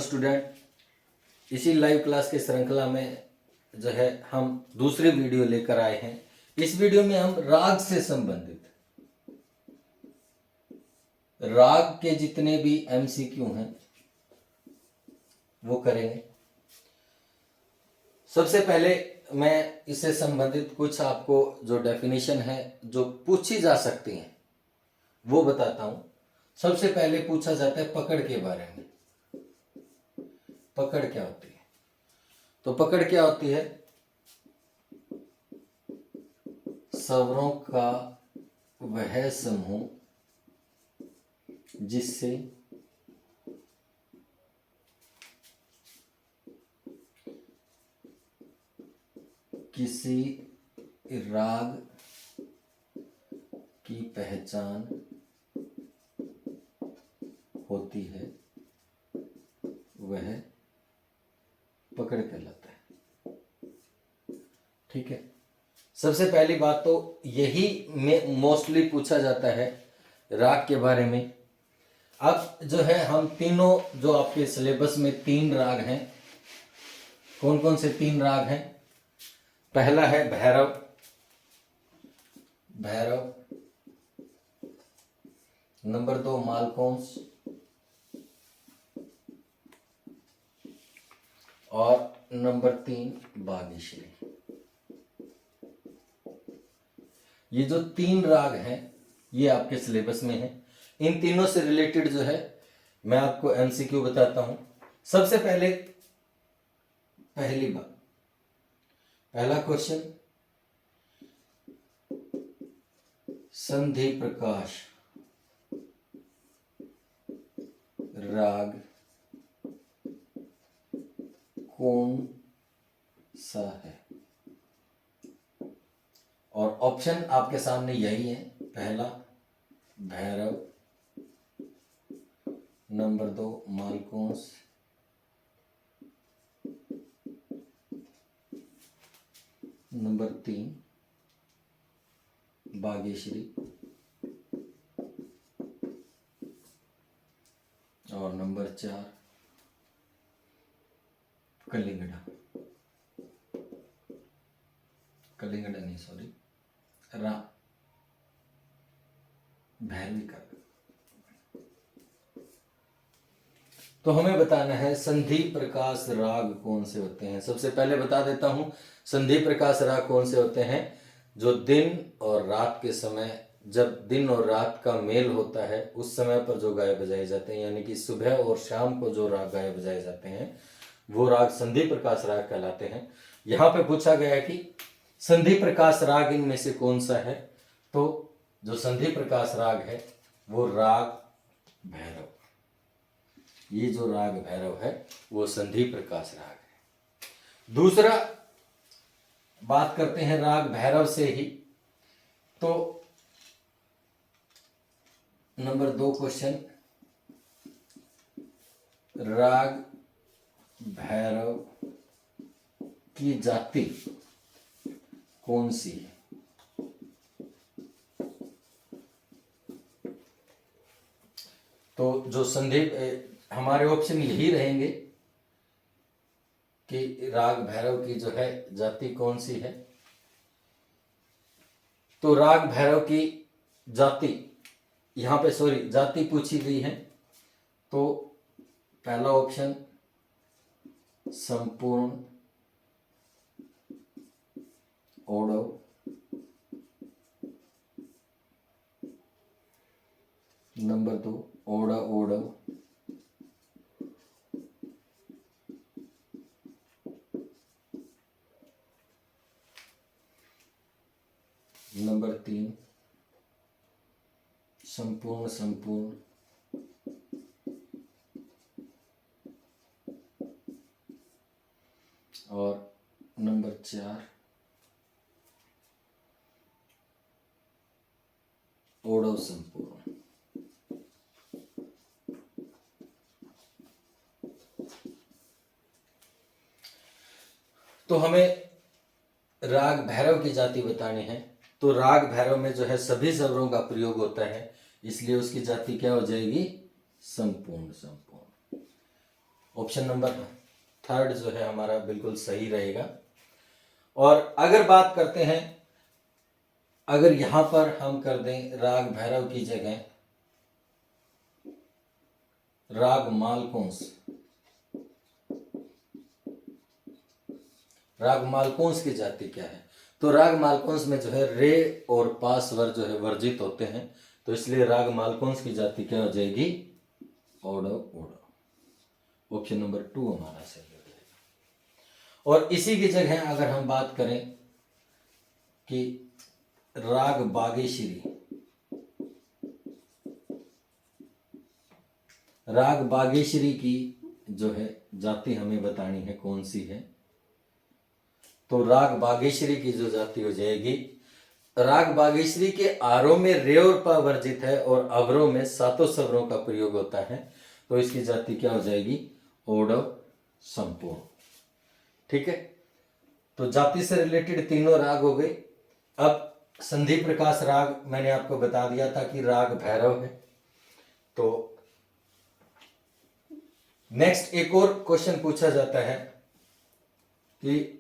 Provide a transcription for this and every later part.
Student, इसी live class के श्रृंखला में जो है हम दूसरी वीडियो लेकर आए हैं। इस वीडियो में हम राग से संबंधित राग के जितने भी एमसीक्यू हैं वो करेंगे। सबसे पहले मैं इससे संबंधित कुछ आपको जो डेफिनेशन है जो पूछी जा सकती हैं वो बताता हूं। सबसे पहले पूछा जाता है पकड़ के बारे में। पकड़ क्या होती है? तो पकड़ क्या होती है? स्वरों का वह समूह जिससे किसी राग की पहचान होती है वह पकड़ कहलाता है। ठीक है, सबसे पहली बात तो यही में मोस्टली पूछा जाता है राग के बारे में। अब जो है हम तीनों जो आपके सिलेबस में 3 राग हैं, कौन कौन से 3 राग हैं? पहला है भैरव। भैरव। नंबर 2 मालकोंस और नंबर 3 बागेश्वरी। ये जो 3 राग हैं ये आपके सिलेबस में है। इन तीनों से रिलेटेड जो है मैं आपको एमसीक्यू बताता हूं। सबसे पहले पहली बात, पहला क्वेश्चन, संधि प्रकाश राग कौन सा है? और ऑप्शन आपके सामने यही है। पहला भैरव, नंबर 2 मालकोंस, नंबर 3 बागेश्वरी और नंबर 4 कलिंगड़ा। कलिंगड़ा नहीं, सॉरी, भैरवी का। तो हमें बताना है संधि प्रकाश राग कौन से होते हैं। सबसे पहले बता देता हूं संधि प्रकाश राग कौन से होते हैं। जो दिन और रात के समय, जब दिन और रात का मेल होता है उस समय पर जो गाए बजाए जाते हैं, यानी कि सुबह और शाम को जो राग गाए बजाए जाते हैं वो राग संधि प्रकाश राग कहलाते हैं। यहां पे पूछा गया है कि संधि प्रकाश राग इनमें से कौन सा है? तो जो संधि प्रकाश राग है वो राग भैरव। ये जो राग भैरव है वो संधि प्रकाश राग है। दूसरा बात करते हैं राग भैरव से ही। तो नंबर 2 क्वेश्चन, राग भैरव की जाति कौन सी है? तो जो संधि, हमारे ऑप्शन यही रहेंगे कि राग भैरव की जो है जाति कौन सी है। तो राग भैरव की जाति, यहां पे सॉरी जाति पूछी गई है। तो पहला ऑप्शन संपूर्ण ओडव, नंबर 2 ओडा ओडव, नंबर 3 संपूर्ण संपूर्ण, और नंबर 4 ओडव संपूर्ण। तो हमें राग भैरव की जाति बतानी है। तो राग भैरव में जो है सभी स्वरों का प्रयोग होता है, इसलिए उसकी जाति क्या हो जाएगी? संपूर्ण संपूर्ण। ऑप्शन नंबर थर्ड जो है हमारा बिल्कुल सही रहेगा। और अगर बात करते हैं, अगर यहां पर हम कर दें राग भैरव की जगह राग मालकोंस, राग मालकोंस की जाति क्या है? तो राग मालकोंस में जो है रे और पा स्वर जो है वर्जित होते हैं, तो इसलिए राग मालकोंस की जाति क्या हो जाएगी? ओडो ओडो। ऑप्शन नंबर 2 हमारा सही हो जाएगा। और इसी की जगह अगर हम बात करें कि राग बागेश्वरी, राग बागेश्वरी की जो है जाति हमें बतानी है कौन सी है, तो राग बागेश्वरी की जो जाति हो जाएगी, राग बागेश्वरी के आरोह में रे और पा वर्जित है और अवरोह में सातों स्वरों का प्रयोग होता है, तो इसकी जाति क्या हो जाएगी? ओडव संपूर्ण। ठीक है, तो जाति से रिलेटेड तीनों राग हो गए। अब संधि प्रकाश राग मैंने आपको बता दिया था कि राग भैरव है। तो नेक्स्ट एक और क्वेश्चन पूछा जाता है कि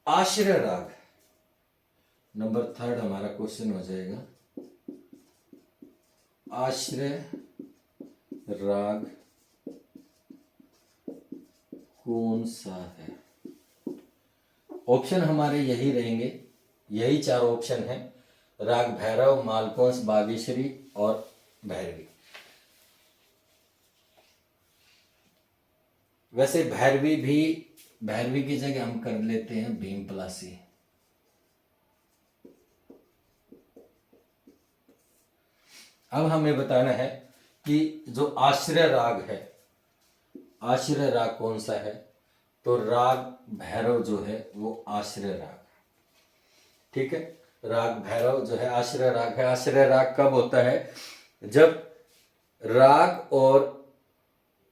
आश्रय राग, नंबर 3 हमारा क्वेश्चन हो जाएगा, आश्रय राग कौन सा है? ऑप्शन हमारे यही रहेंगे, यही 4 ऑप्शन हैं, राग भैरव, मालकोंस, बागेश्वरी और भैरवी। वैसे भैरवी की जगह हम कर लेते हैं भीम पलासी। अब हमें बताना है कि जो आश्रय राग है, आश्रय राग कौन सा है? तो राग भैरव जो है वो आश्रय राग। ठीक है, राग भैरव जो है आश्रय राग है। आश्रय राग कब होता है? जब राग और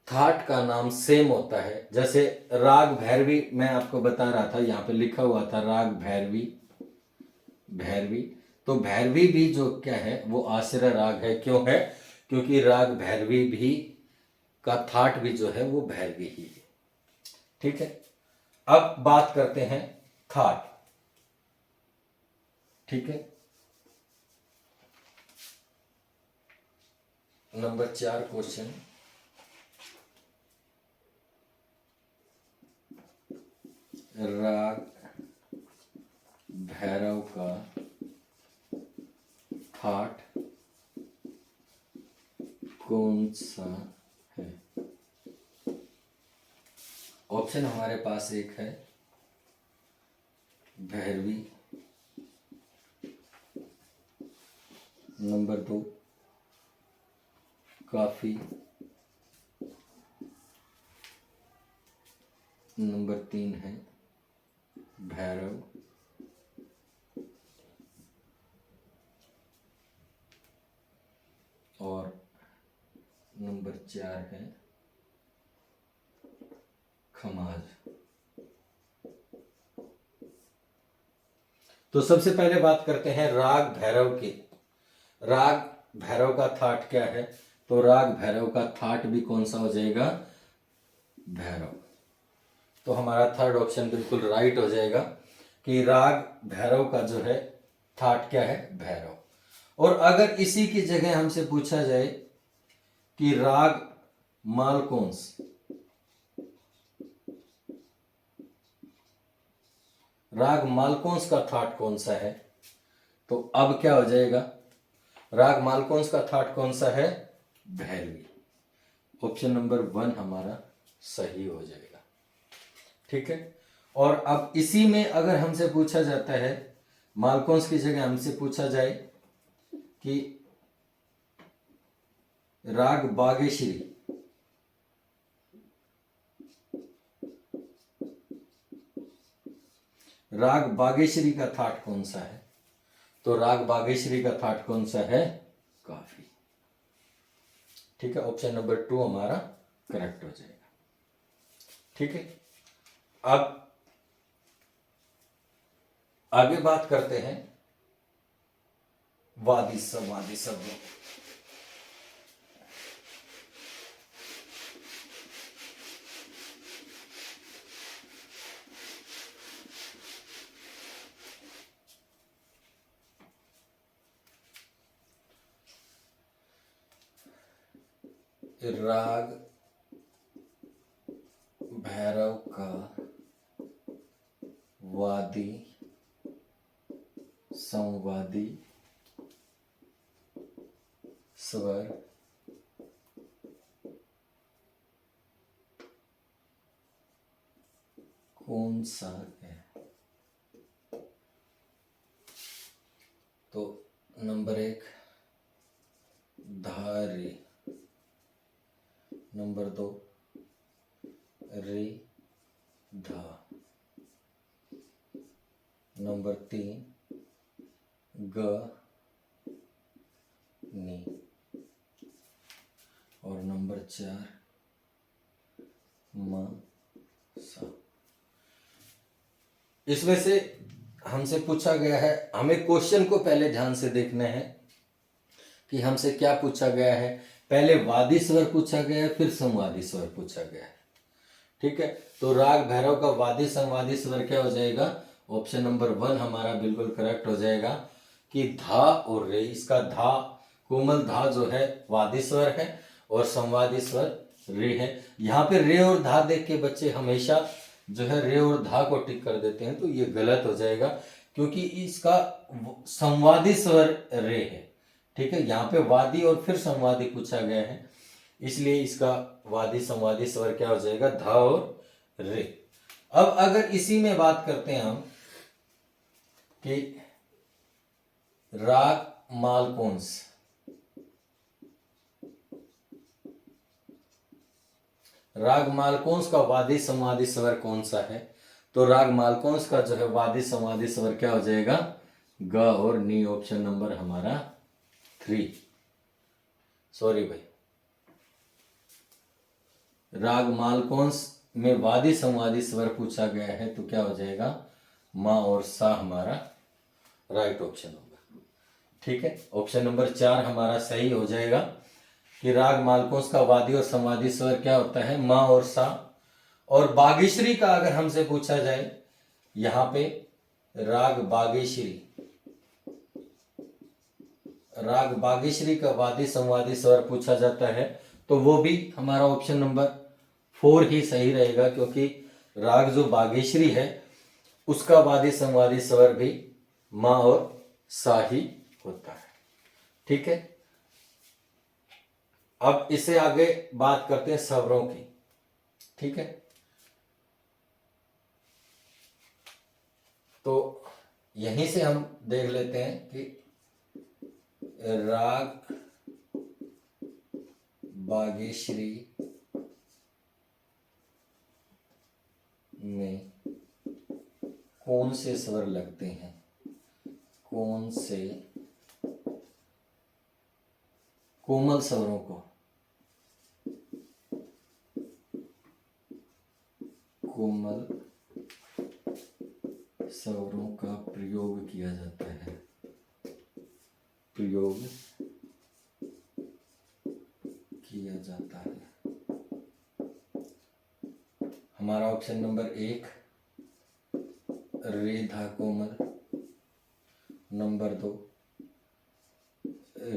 थाट का नाम सेम होता है। जैसे राग भैरवी मैं आपको बता रहा था, यहां पे लिखा हुआ था राग भैरवी, भैरवी। तो भैरवी भी जो क्या है वो आश्रय राग है। क्यों है? क्योंकि राग भैरवी भी का थाट भी जो है वो भैरवी ही है। ठीक है, अब बात करते हैं थाट। ठीक है, नंबर 4 क्वेश्चन, राग भैरव का थाट कौन सा है? ऑप्शन हमारे पास एक है भैरवी, नंबर 2 काफी, नंबर 3 है भैरव, और नंबर 4 है खमाज। तो सबसे पहले बात करते हैं राग भैरव की। राग भैरव का थाट क्या है? तो राग भैरव का थाट भी कौन सा हो जाएगा? भैरव। तो हमारा थर्ड ऑप्शन बिल्कुल राइट हो जाएगा कि राग भैरव का जो है थाट क्या है? भैरव। और अगर इसी की जगह हमसे पूछा जाए कि राग मालकोंस, राग मालकोंस का थाट कौन सा है? तो अब क्या हो जाएगा? राग मालकोंस का थाट कौन सा है? भैरवी। ऑप्शन नंबर 1 हमारा सही हो जाएगा। ठीक है, और अब इसी में अगर हमसे पूछा जाता है, मालकोंस की जगह हमसे पूछा जाए कि राग बागेश्वरी, राग बागेश्वरी का थाट कौन सा है? तो राग बागेश्वरी का थाट कौन सा है? काफी। ठीक है, ऑप्शन नंबर 2 हमारा करेक्ट हो जाएगा। ठीक है, अब आगे बात करते हैं वादी शब्दों। राग भैरव का वादी संवादी स्वर कौन सा है? तो नंबर 1 धा रे, नंबर 2 रे धा, नंबर 3 ग नी, और नंबर 4 म सा। इसमें से हमसे पूछा गया है, हमें क्वेश्चन को पहले ध्यान से देखना है कि हमसे क्या पूछा गया है। पहले वादी स्वर पूछा गया है, फिर संवादी स्वर पूछा गया है। ठीक है, तो राग भैरव का वादी संवादी स्वर क्या हो जाएगा? ऑप्शन नंबर 1 हमारा बिल्कुल करेक्ट हो जाएगा कि धा और रे। इसका धा, कोमल धा जो है वादी स्वर है और संवादी स्वर रे है। यहाँ पे रे और धा देख के बच्चे हमेशा जो है रे और धा को टिक कर देते हैं, तो ये गलत हो जाएगा क्योंकि इसका संवादी स्वर रे है। ठीक है, यहाँ पे वादी और फिर संवादी पूछा गया है, इसलिए इसका वादी संवादी स्वर क्या हो जाएगा? धा और रे। अब अगर इसी में बात करते हैं हम कि राग मालकोंस, राग मालकोंस का वादी संवादी स्वर कौन सा है? तो राग मालकोंस का जो है वादी संवादी स्वर क्या हो जाएगा? ग और नी। ऑप्शन नंबर हमारा 3। सॉरी भाई, राग मालकोंस में वादी संवादी स्वर पूछा गया है तो क्या हो जाएगा? मा और सा हमारा राइट ऑप्शन होगा। ठीक है, ऑप्शन नंबर 4 हमारा सही हो जाएगा कि राग मालकोंस का वादी और संवादी स्वर क्या होता है? मा और सा। और बागेश्वरी का अगर हमसे पूछा जाए, यहां पे राग बागेश्वरी, राग बागेश्वरी का वादी संवादी स्वर पूछा जाता है तो वो भी हमारा ऑप्शन नंबर 4 ही सही रहेगा, क्योंकि राग जो बागेश्वरी है उसका वादी संवादी स्वर भी मा और सा ही होता है। ठीक है, अब इससे आगे बात करते हैं स्वरों की। ठीक है, तो यहीं से हम देख लेते हैं कि राग बागेश्वरी में कौन से स्वर लगते हैं? कौन से कोमल स्वरों को कोमल स्वरों का प्रयोग किया जाता है? प्रयोग किया जाता है। हमारा ऑप्शन नंबर 1 रे धा कोमल, नंबर 2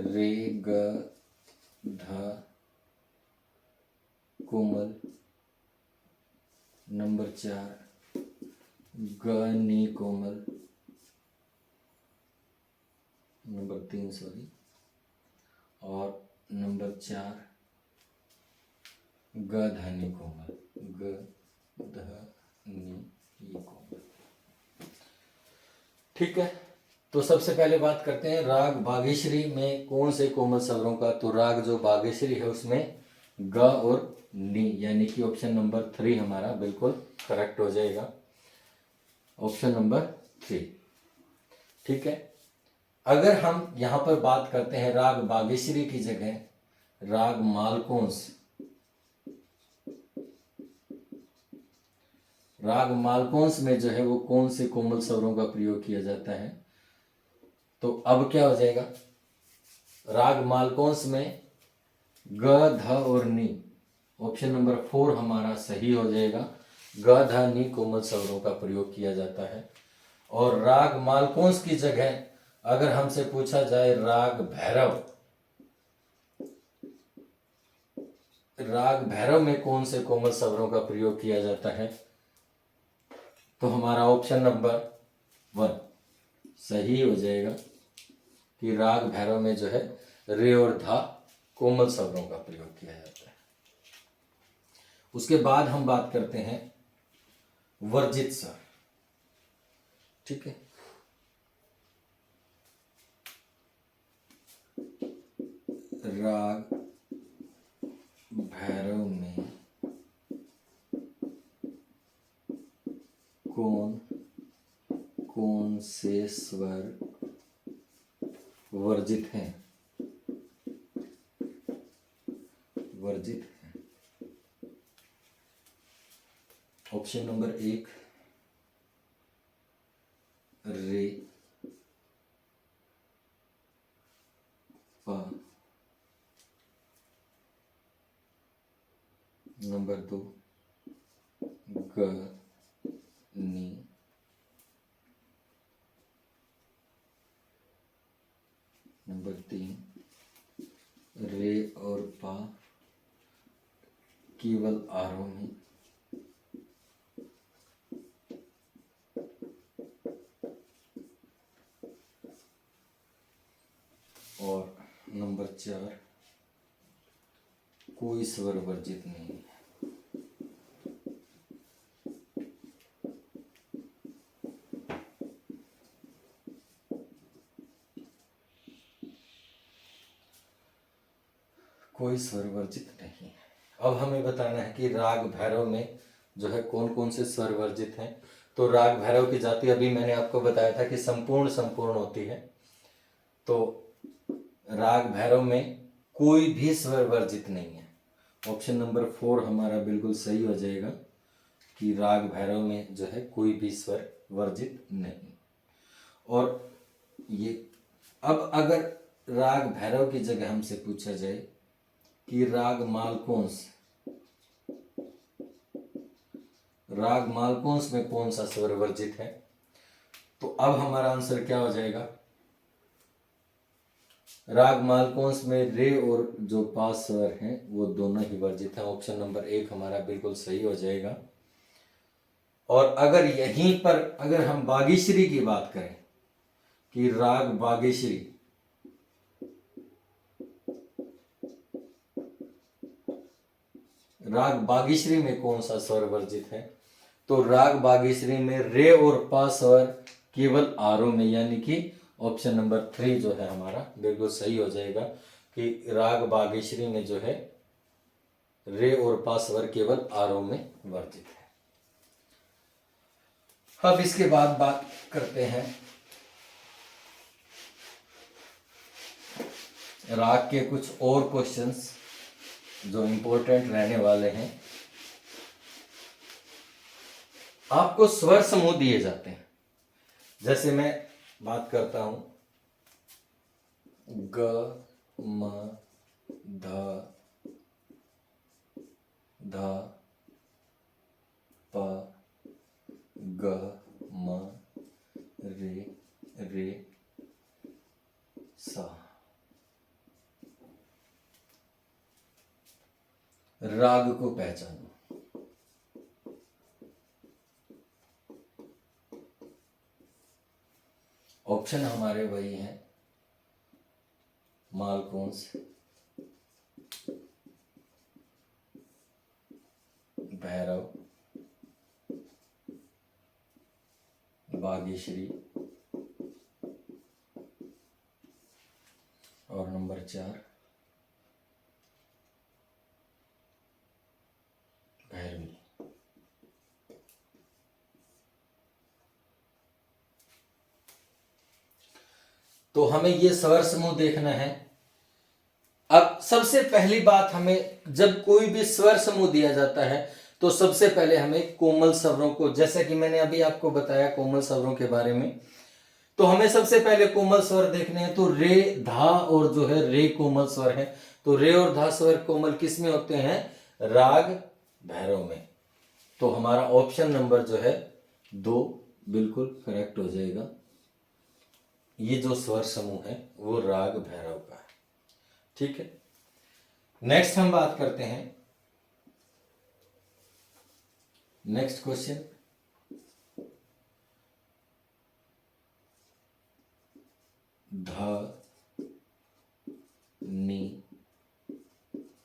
रे ग धा कोमल, नंबर 4 ग नी कोमल, नंबर 3 सॉरी, और नंबर 4 ग धा नी कोमल, ग ध नी कोमल। ठीक है, तो सबसे पहले बात करते हैं राग बागेश्वरी में कौन से कोमल स्वरों का। तो राग जो बागेश्वरी है उसमें ग और नी, यानी कि ऑप्शन नंबर 3 हमारा बिल्कुल करेक्ट हो जाएगा, ऑप्शन नंबर 3। ठीक है, अगर हम यहां पर बात करते हैं राग बागेश्वरी की जगह राग मालकोंस, राग मालकोंस में जो है वो कौन से कोमल स्वरों का प्रयोग किया जाता है? तो अब क्या हो जाएगा? राग मालकोंस में ग ध और नी, ऑप्शन नंबर 4 हमारा सही हो जाएगा। ग ध नी कोमल स्वरों का प्रयोग किया जाता है। और राग मालकोंस की जगह अगर हमसे पूछा जाए राग भैरव, राग भैरव में कौन से कोमल स्वरों का प्रयोग किया जाता है? तो हमारा ऑप्शन नंबर 1 सही हो जाएगा कि राग भैरव में जो है रे और धा कोमल स्वरों का प्रयोग किया जाता है। उसके बाद हम बात करते हैं वर्जित स्वर। ठीक है, राग भैरव में कौन से स्वर वर्जित हैं? ऑप्शन नंबर 1 रे, पा, नंबर 2 ग, नी, नंबर 3 रे और पा केवल आरोही, और नंबर 4 कोई स्वर वर्जित नहीं है। कोई स्वर वर्जित नहीं है। अब हमें बताना है कि राग भैरव में जो है कौन कौन से स्वर वर्जित हैं। तो राग भैरव की जाति अभी मैंने आपको बताया था कि संपूर्ण होती है। तो राग भैरव में कोई भी स्वर वर्जित नहीं है। ऑप्शन नंबर 4 हमारा बिल्कुल सही हो जाएगा कि राग भैरव में जो है कोई भी स्वर वर्जित नहीं। और ये अब अगर राग भैरव की जगह हमसे पूछा जाए कि राग मालकोंस में कौन सा स्वर वर्जित है, तो अब हमारा आंसर क्या हो जाएगा? राग मालकोंस में रे और जो पा स्वर हैं वो दोनों ही वर्जित हैं। ऑप्शन नंबर 1 हमारा बिल्कुल सही हो जाएगा। और अगर यहीं पर अगर हम बागेश्वरी की बात करें कि राग बागेश्वरी में कौन सा स्वर वर्जित है, तो राग बागेश्वरी में रे और पा स्वर केवल आरोह में, यानी कि ऑप्शन नंबर 3 जो है हमारा बिल्कुल सही हो जाएगा कि राग बागेश्वरी में जो है रे और पा स्वर केवल आरोह में वर्जित है। अब इसके बाद बात करते हैं राग के कुछ और क्वेश्चंस जो इंपॉर्टेंट रहने वाले हैं। आपको स्वर समूह दिए जाते हैं, जैसे मैं बात करता हूं ग, म, ध, प, ग, म, रे, सा। राग को पहचानो। ऑप्शन हमारे वही हैं मालकोंस, भैरव, बागेश्वरी और नंबर 4 भैरवी। तो हमें ये स्वर समूह देखना है। अब सबसे पहली बात, हमें जब कोई भी स्वर समूह दिया जाता है तो सबसे पहले हमें कोमल स्वरों को, जैसे कि मैंने अभी आपको बताया कोमल स्वरों के बारे में, तो हमें सबसे पहले कोमल स्वर देखने हैं। तो रे, धा और जो है रे कोमल स्वर है। तो रे और धा स्वर कोमल किस में होते हैं? राग भैरव में। तो हमारा ऑप्शन नंबर जो है 2 बिल्कुल करेक्ट हो जाएगा। ये जो स्वर समूह है वो राग भैरव का है। ठीक है, नेक्स्ट हम बात करते हैं नेक्स्ट क्वेश्चन, ध नि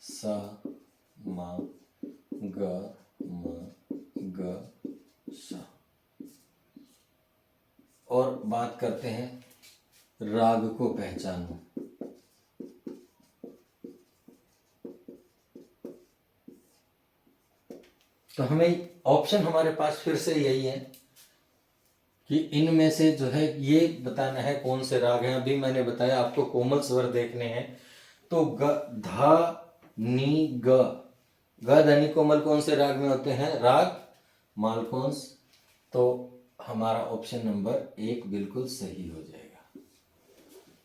सा म ग म ग सा। और बात करते हैं राग को पहचानो। तो हमें ऑप्शन हमारे पास फिर से यही है कि इनमें से जो है ये बताना है कौन से राग हैं। अभी मैंने बताया आपको कोमल स्वर देखने हैं। तो ग ध नी ग, ग ध नि कोमल कौन से राग में होते हैं? राग मालकोंस। तो हमारा ऑप्शन नंबर 1 बिल्कुल सही हो जाएगा।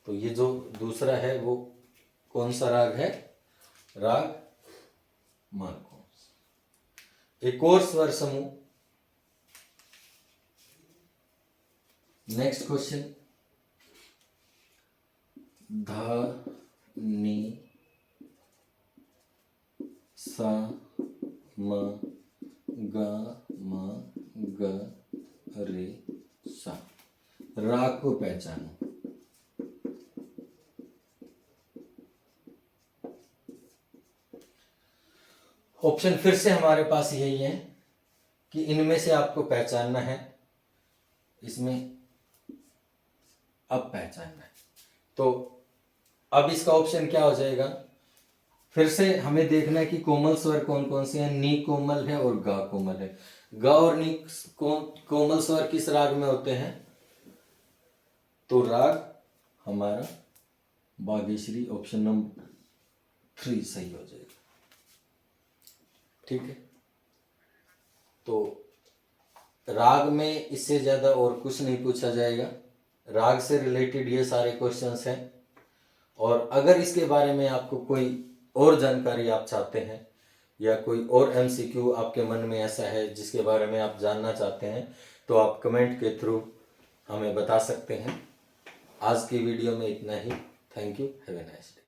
तो ये जो दूसरा है वो कौन सा राग है? राग मालकोंस। एक और स्वर समूह, नेक्स्ट क्वेश्चन, ध नि सा म ग म ग रे सा। राग को पहचानो। ऑप्शन फिर से हमारे पास यही है कि इनमें से आपको पहचानना है, इसमें अब पहचानना है। तो अब इसका ऑप्शन क्या हो जाएगा? फिर से हमें देखना है कि कोमल स्वर कौन कौन से हैं। नी कोमल है और गा कोमल है। गा और नी कोमल स्वर किस राग में होते हैं? तो राग हमारा बागेश्वरी, ऑप्शन नंबर 3 सही हो जाएगा। ठीक है, तो राग में इससे ज़्यादा और कुछ नहीं पूछा जाएगा। राग से रिलेटेड ये सारे क्वेश्चंस हैं। और अगर इसके बारे में आपको कोई और जानकारी आप चाहते हैं या कोई और MCQ आपके मन में ऐसा है जिसके बारे में आप जानना चाहते हैं, तो आप कमेंट के थ्रू हमें बता सकते हैं। आज की वीडियो में इतना ही। Thank you, have a nice day.